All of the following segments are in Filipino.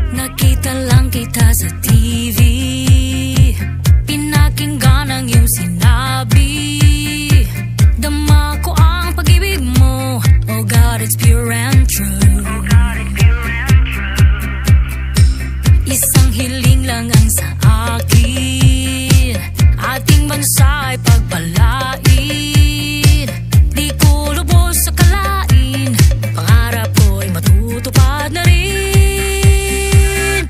Nakita lang kita sa TV, pinakinggan ang iyong sinabi. Dama ko ang pag-ibig mo, oh God, it's pure and true. Isang hiling lang ang sa akin, ating bansa ay pagpalain. Di ko lubos sa kalain, pangarap ko'y matutupad na rin.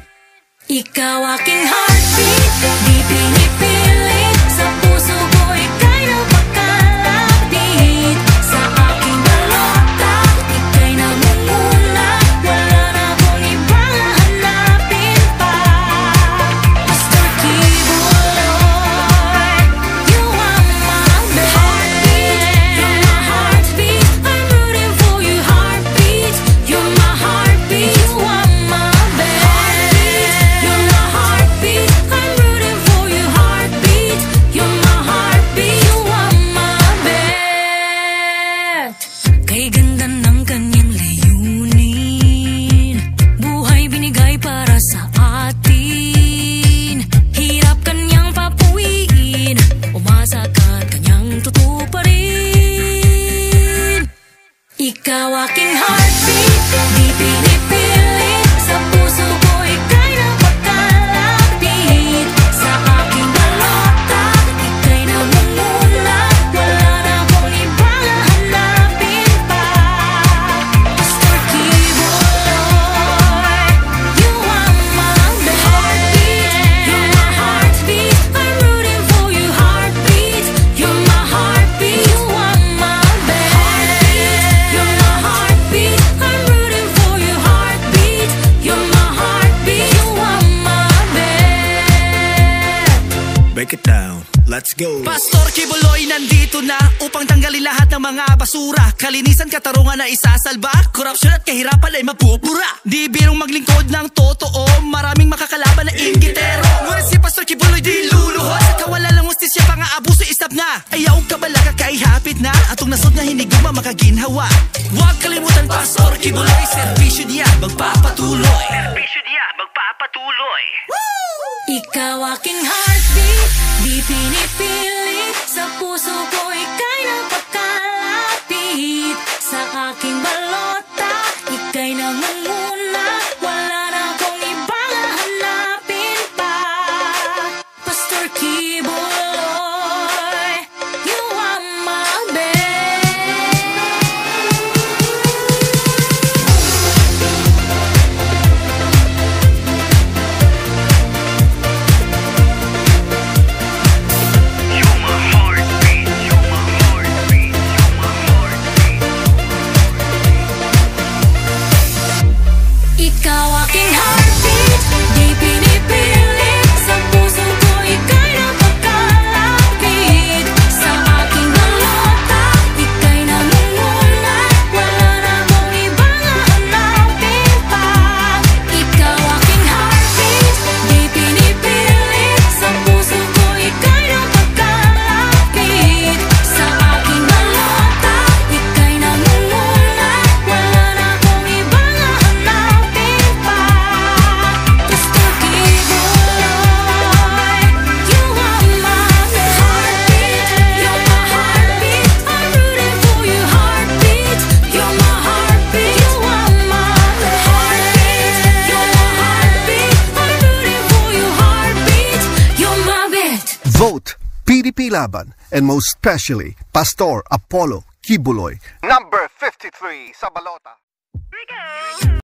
Ikaw aking heartbeat, di pinipilit, sa puso ko ika'y napakalapit. Sa aking balota, ika'y namumuna, wala na akong ibang hahanapin pa. Pastor Kibuloy, you are my heartbeat, you're my heartbeat. I'm rooting for you, heartbeat, you're my heartbeat. You are my heartbeat, you're my heartbeat. I'm rooting for you, heartbeat, you're my heartbeat. You are my bet. Kay ganda ng kanyang layunin, buhay binigay para sa atin. Hirap kanyang papuwiin, umasa ka't kanyang tutuparin. Ikaw aking heartbeat, di pinipilit, sa puso ko ika'y napakalapit. Sa aking balota, ika'y namumuna, wala na akong ibang hahanapin pa. Pastor Kibuloy, you are my heartbeat, you're my heartbeat. I'm rooting for you, heartbeat, you're my heartbeat. You are my heartbeat, you're my heartbeat. I'm rooting for you, heartbeat, you're my heartbeat. You are my bet. Break it down, let's go. Pastor Kibuloy nandito na upang tanggalin lahat ng mga basura. Kalinisan, katarungan na isasalba, korupsyon at kahirapan ay mapupura. Di birong maglingkod ng totoo, maraming makakalaban na inggitero. Ngunit si Pastor Kibuloy di luluhod, sa kawalan lang hustisya, pang-aabuso istap na. Ayaw ka bala kakaihapit na, atong nasod na hiniguma makaginhawa. Huwag kalimutan Pastor Kibuloy, serbisyo niya magpapatuloy. Ikaw aking heartbeat, di pinipilit, sa puso ko ika'y napakalapit. Sa aking balota, ika'y namumuna, wala na akong ibang hahanapin pa. Pastor Kibuloy, you are my bet. Ikaw aking heartbeat, di pinipilit, sa puso ko ika'y napakalapit. Sa aking balota, ika'y namumuna, wala na akong ibang hahanapin pa. Ikaw aking heartbeat, di pinipilit, sa puso ko ika'y napakalapit. Sa aking balota, ika'y namumuna, wala na akong ibang hahanapin pa. Pastor Kibuloy, you are my heartbeat, you're my heartbeat. I'm rooting for you, heartbeat, you're my heartbeat. You are my heartbeat, you're my heartbeat. I'm rooting for you, heartbeat, you're my bet. Vote PDP Laban, and most especially Pastor Apollo Kibuloy, number 53 sa balota.